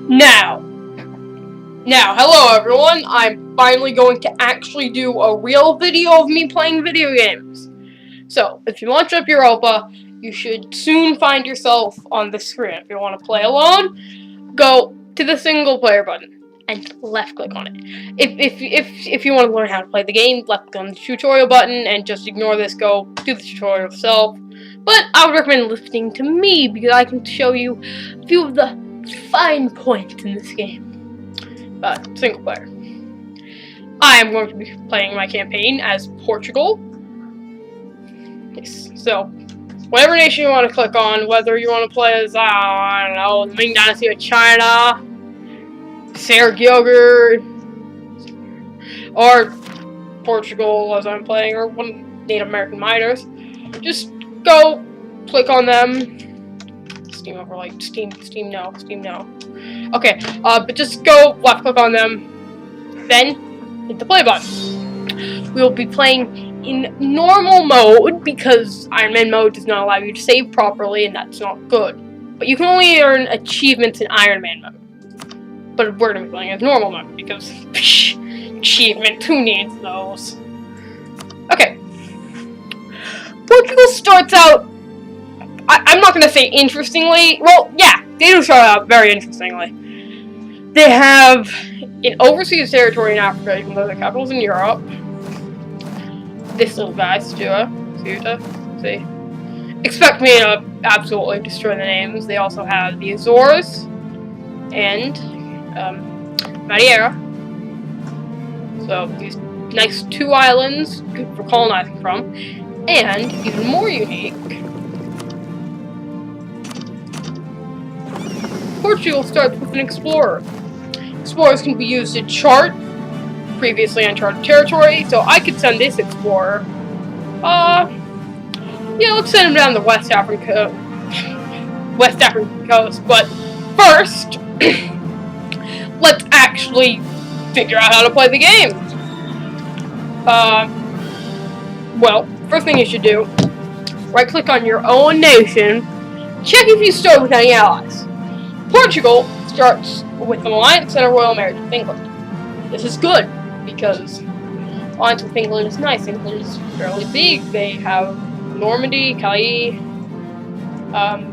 Now, hello everyone, I'm finally going to actually do a real video of me playing video games. So, if you launch up Europa, you should soon find yourself on the screen. If you want to play alone, go to the single player button and left click on it. If you want to learn how to play the game, left click on the tutorial button and just ignore this, go do the tutorial yourself. But I would recommend listening to me because I can show you a few of the fine points in this game. Single player. I am going to be playing my campaign as Portugal. Yes, so whatever nation you want to click on, whether you want to play as, I don't know, the Ming Dynasty of China, Sarah Gilger, or Portugal as I'm playing, or one Native American miners, just go click on them. Steam overlay, Steam no. Okay, but just go left click on them, then hit the play button. We will be playing in normal mode because Iron Man mode does not allow you to save properly, and that's not good. But you can only earn achievements in Iron Man mode. But we're gonna be playing as normal mode because achievement, who needs those? Okay. Portugal starts out, I'm not gonna say interestingly. Well, yeah, they do start out very interestingly. They have an overseas territory in Africa, even though the capital's in Europe. This little guy, Ceuta, see. Expect me to absolutely destroy the names. They also have the Azores and Madeira. So these nice two islands, good for colonizing from. And even more unique, Portugal starts with an explorer. Explorers can be used to chart previously uncharted territory, so I could send this explorer. Yeah, let's send him down the West African coast. But first, let's actually figure out how to play the game. Well, first thing you should do, right-click on your own nation, check if you start with any allies. Portugal starts with an alliance and a royal marriage with England. This is good, because alliance with England is nice. England is fairly big. They have Normandy, Calais,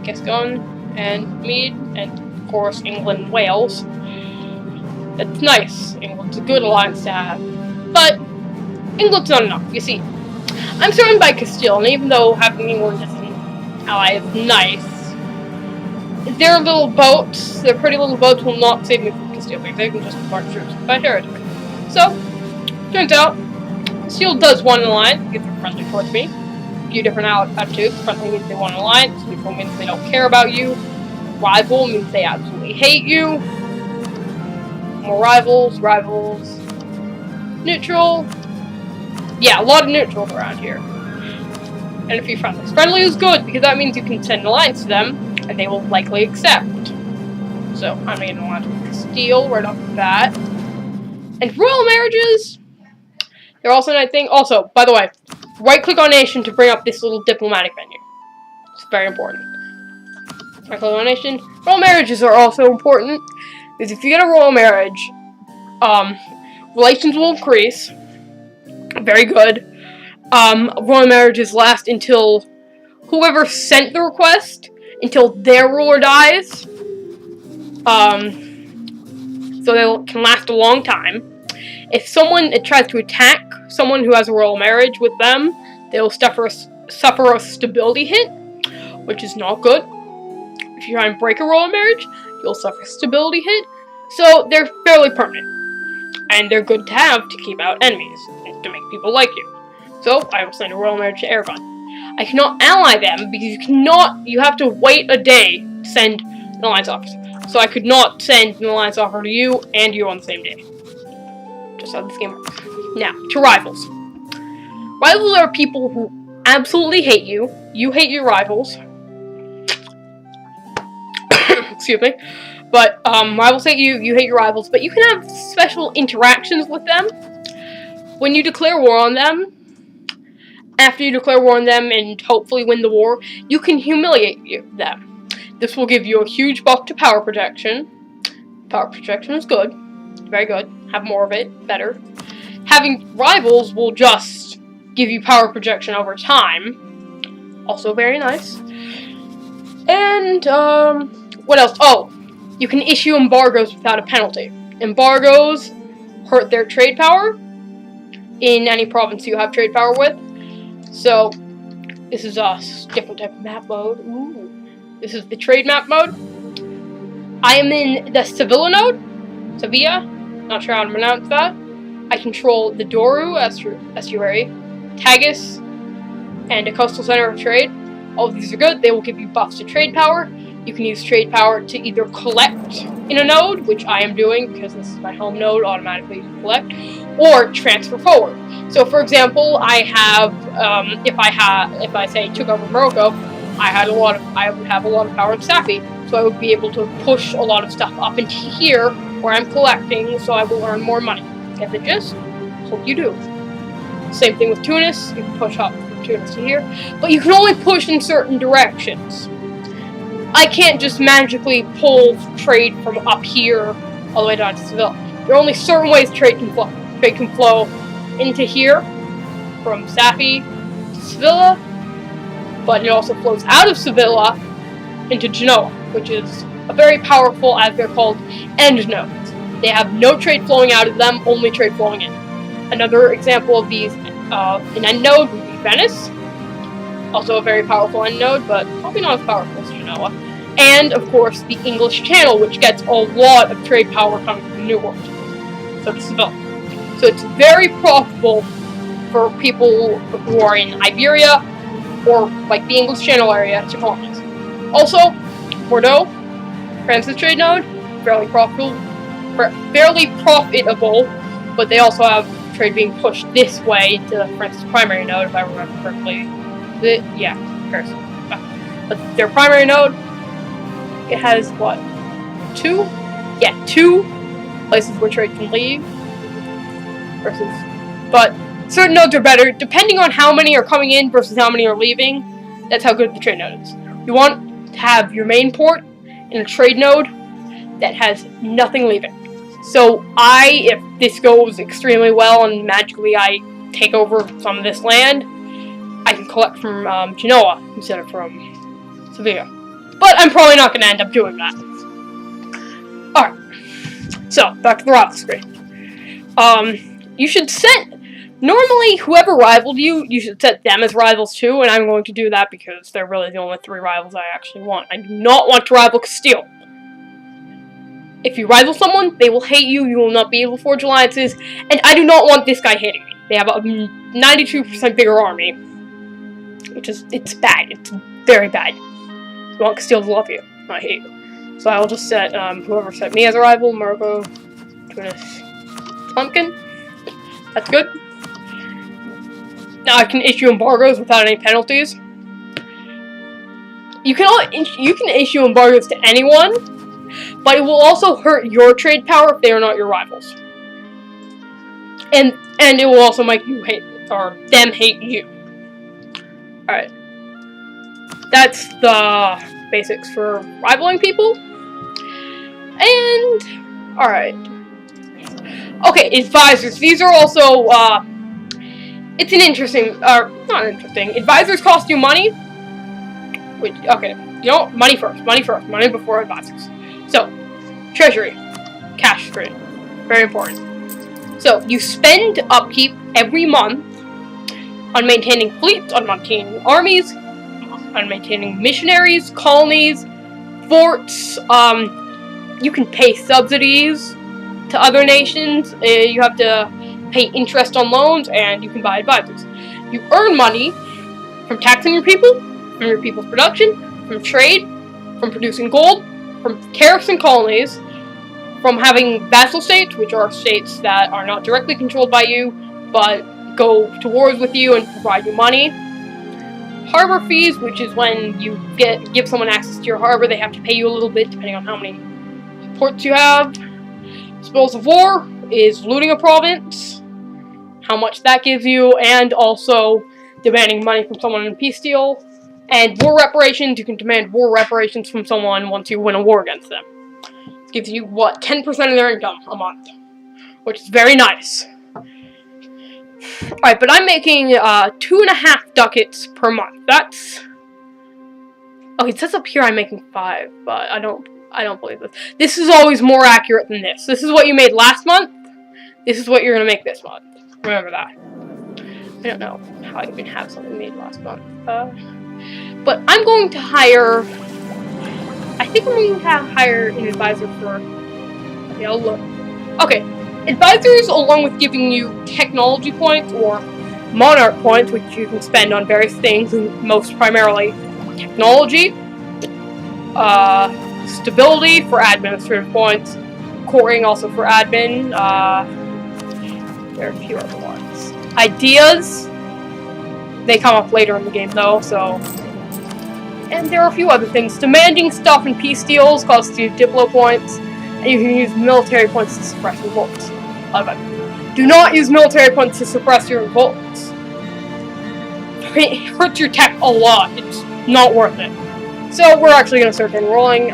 Gascon, and Mead, and of course England and Wales. That's nice. England's a good alliance to have. But England's not enough, you see. I'm surrounded by Castile, and even though having England as an ally is nice, their little boats, their pretty little boats, will not save me from Castile, because they can just march troops by heretic. So, turns out, Castile does want an alliance because they're friendly towards me. A few different attitudes. Friendly means they want an alliance, neutral means they don't care about you. Rival means they absolutely hate you. More rivals. Neutral. Yeah, a lot of neutrals around here. And a few friendlies. Friendly is good, because that means you can send an alliance to them, and they will likely accept. So, I'm gonna get an alliance with Castile right off the bat. And royal marriages, they're also a nice thing. Also, by the way, right-click on nation to bring up this little diplomatic menu. It's very important. Right-click on nation. Royal marriages are also important, because if you get a royal marriage, relations will increase. Very good. Royal marriages last until whoever sent the request, until their ruler dies. So they can last a long time. If someone tries to attack someone who has a royal marriage with them, they will suffer a stability hit, which is not good. If you try and break a royal marriage, you'll suffer a stability hit. So they're fairly permanent. And they're good to have to keep out enemies, and to make people like you. So, I will send a royal marriage to Aragon. I cannot ally them, because you have to wait a day to send an alliance offer. So I could not send an alliance offer to you and you on the same day. Just how this game works. Now, to rivals. Rivals are people who absolutely hate you. You hate your rivals. Excuse me. But, rivals hate you, you hate your rivals, but you can have special interactions with them. When you declare war on them, after you declare war on them and hopefully win the war, you can humiliate them. This will give you a huge buff to power Power projection is good. Very good. Have more of it. Better. Having rivals will just give you power projection over time. Also very nice. And, what else? Oh, you can issue embargoes without a penalty. Embargoes hurt their trade power in any province you have trade power with. So, this is a different type of map mode. Ooh. This is the trade map mode. I am in the Sevilla node. Sevilla. Not sure how to pronounce that. I control the Douro estuary, Tagus, and a coastal center of trade. All of these are good. They will give you buffs to trade power. You can use trade power to either collect in a node, which I am doing because this is my home node, automatically collect, or transfer forward. So, for example, I have, if I say took over Morocco, I would have a lot of power in Safi, so I would be able to push a lot of stuff up into here where I'm collecting, so I will earn more money. Get the gist? Hope you do. Same thing with Tunis. You can push up from Tunis to here, but you can only push in certain directions. I can't just magically pull trade from up here all the way down to Seville. There are only certain ways trade can flow. Trade can flow into here from Safi to Sevilla, but it also flows out of Sevilla into Genoa, which is a very powerful, as they're called, end nodes. They have no trade flowing out of them, only trade flowing in. Another example of these, an end node would be Venice. Also a very powerful end node, but probably not as powerful as Genoa. And, of course, the English Channel, which gets a lot of trade power coming from the New World. So to Seville. So it's very profitable for people who are in Iberia, or like the English Channel area, to colonize. Also, Bordeaux, France's trade node, fairly profitable, but they also have trade being pushed this way to France's primary node, if I remember correctly. Yeah, Paris. But their primary node, it has what? Two places where trade can leave. But certain nodes are better depending on how many are coming in versus how many are leaving. That's how good the trade node is. You want to have your main port in a trade node that has nothing leaving. So if this goes extremely well and magically I take over some of this land, I can collect from Genoa instead of from Sevilla. But I'm probably not going to end up doing that. Alright, so back to the rival screen. You should set, normally whoever rivaled you, you should set them as rivals too, and I'm going to do that because they're really the only 3 rivals I actually want. I do not want to rival Castile. If you rival someone, they will hate you, you will not be able to forge alliances, and I do not want this guy hating me. They have a 92% bigger army, which is, it's bad, it's very bad. You want Castile to love you, not hate you. So I will just set, whoever set me as a rival, Morocco, Tunis, Pumpkin. That's good. Now I can issue embargoes without any penalties. You can issue embargoes to anyone, but it will also hurt your trade power if they are not your rivals. And it will also make you hate, or them hate you. Alright. That's the basics for rivaling people. And, alright. Okay, advisors. These are also, it's an interesting, not interesting. Advisors cost you money. Which, okay, you know, money money before advisors. So, treasury, cash screen, very important. So, you spend upkeep every month on maintaining fleets, on maintaining armies, on maintaining missionaries, colonies, forts. You can pay subsidies to other nations. You have to pay interest on loans, and you can buy advisors. You earn money from taxing your people, from your people's production, from trade, from producing gold, from tariffs and colonies, from having vassal states, which are states that are not directly controlled by you, but go to wars with you and provide you money. Harbor fees, which is when you give someone access to your harbor, they have to pay you a little bit depending on how many ports you have. Spoils of war is looting a province, how much that gives you, and also demanding money from someone in a peace deal. And war reparations, you can demand war reparations from someone once you win a war against them. gives you, what, 10% of their income a month, which is very nice. Alright, but I'm making 2.5 ducats per month. That's... Oh, it says up here I'm making 5, but I don't believe this. This is always more accurate than this. This is what you made last month. This is what you're gonna make this month. Remember that. I don't know how I even have something made last month. But I'm going to hire... I think I'm going to hire an advisor for... Okay, I'll look. Okay, advisors, along with giving you technology points or monarch points, which you can spend on various things, and most primarily technology, stability for administrative points, courting also for admin, there are a few other ones. Ideas, they come up later in the game though, so... And there are a few other things. Demanding stuff in peace deals costs you Diplo points, and you can use military points to suppress revolts. Do not use military points to suppress your revolts. It hurts your tech a lot. It's not worth it. So we're actually going to start enrolling.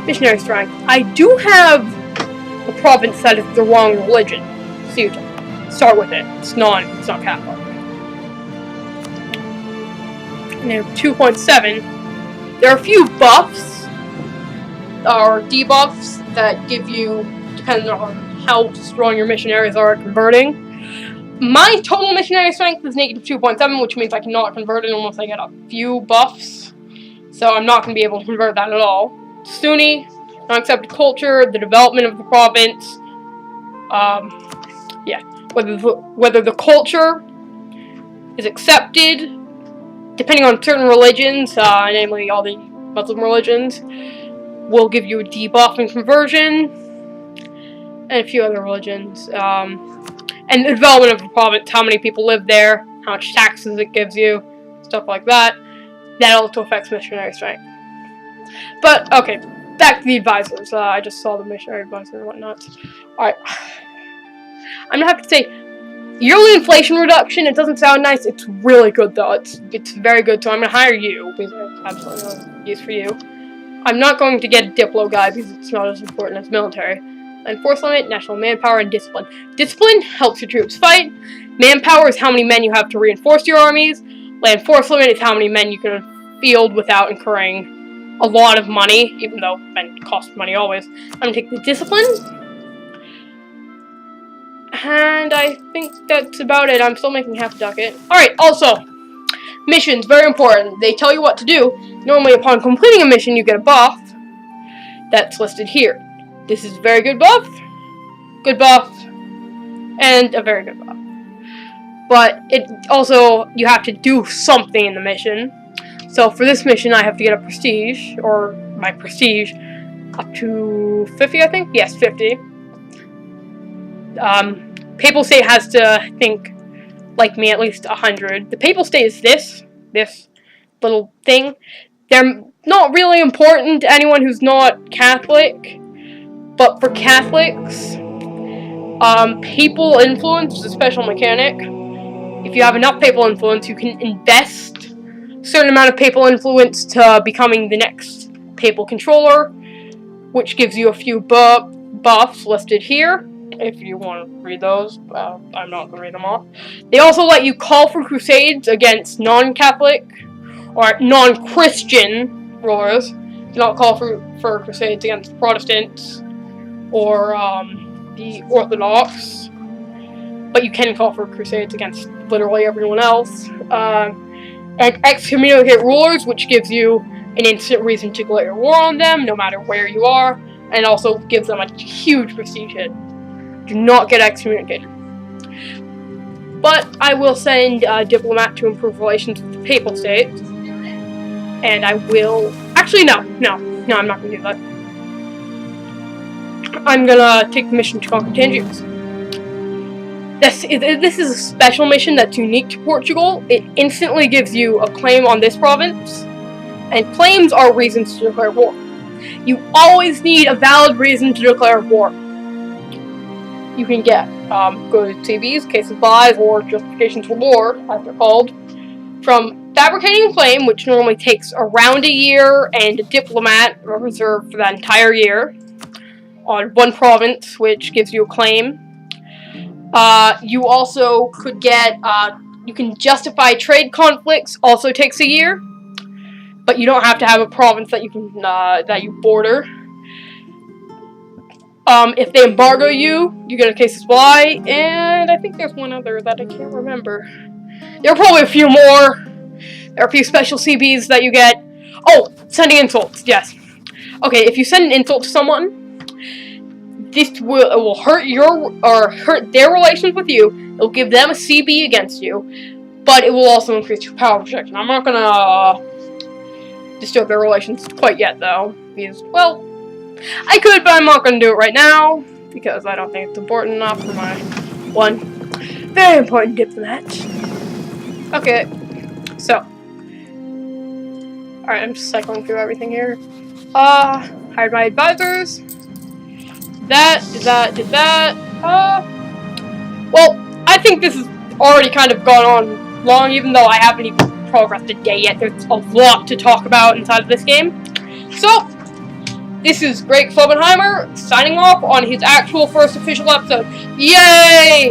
Missionary strength. I do have a province that is the wrong religion. So you start with it. It's not Catholic. And then 2.7. There are a few buffs or debuffs that give you, depending on how strong your missionaries are at converting. My total missionary strength is negative 2.7, which means I cannot convert it unless I get a few buffs. So I'm not going to be able to convert that at all. Sunni, non-accepted culture, the development of the province. Yeah, whether the culture is accepted, depending on certain religions, namely all the Muslim religions, will give you a debuff in conversion, and a few other religions. And the development of the province, how many people live there, how much taxes it gives you, stuff like that. That also affects missionary strength. But, okay, back to the advisors. I just saw the missionary advisor and whatnot. Alright. I'm gonna have to say, yearly inflation reduction, it doesn't sound nice. It's really good, though. It's very good, so I'm gonna hire you, because I have absolutely no use for you. I'm not going to get a Diplo guy, because it's not as important as military. And force limit, national manpower, and discipline. Discipline helps your troops fight. Manpower is how many men you have to reinforce your armies. Land force limit is how many men you can field without incurring a lot of money, even though men cost money always. I'm going to take the discipline. And I think that's about it. I'm still making half a ducat. Alright, also, missions, very important. They tell you what to do. Normally, upon completing a mission, you get a buff. That's listed here. This is a very good buff, and a very good buff. But it also, you have to do something in the mission. So for this mission, I have to get a prestige, or my prestige, up to 50, I think? Yes, 50. Papal State has to think, like me, at least 100. The Papal State is this little thing. They're not really important to anyone who's not Catholic. But for Catholics, papal influence is a special mechanic. If you have enough papal influence, you can invest a certain amount of papal influence to becoming the next papal controller, which gives you a few buffs listed here, if you want to read those. I'm not going to read them all. They also let you call for crusades against non-Catholic or non-Christian rulers. Do not call for crusades against Protestants or the Orthodox, but you can call for crusades against literally everyone else. And excommunicate rulers, which gives you an instant reason to declare war on them, no matter where you are, and also gives them a huge prestige hit. Do not get excommunicated. But I will send a diplomat to improve relations with the Papal State, and I will... Actually, no, I'm not going to do that. I'm gonna take the mission to conquer Tangiers. This is a special mission that's unique to Portugal. It instantly gives you a claim on this province, and claims are reasons to declare war. You always need a valid reason to declare war. You can get good CVs, case of buys, or justifications for war, as they're called, from fabricating a claim, which normally takes around a year, and a diplomat, reserved for that entire year, on one province, which gives you a claim. You also could get, you can justify trade conflicts, also takes a year, but you don't have to have a province that you can, that you border. If they embargo you, you get a case of supply, and I think there's one other that I can't remember. There are probably a few more. There are a few special CBs that you get. Oh, sending insults, yes. Okay, if you send an insult to someone, it will hurt hurt their relations with you. It will give them a CB against you, but it will also increase your power projection. I'm not gonna disturb their relations quite yet, though, because, well, I could, but I'm not gonna do it right now because I don't think it's important enough for my one very important diplomat. Okay, so, all right, I'm just cycling through everything here. Hired my advisors. Did that. Well, I think this has already kind of gone on long, even though I haven't even progressed a day yet. There's a lot to talk about inside of this game. So, this is Greg Flobenheimer signing off on his actual first official episode. Yay!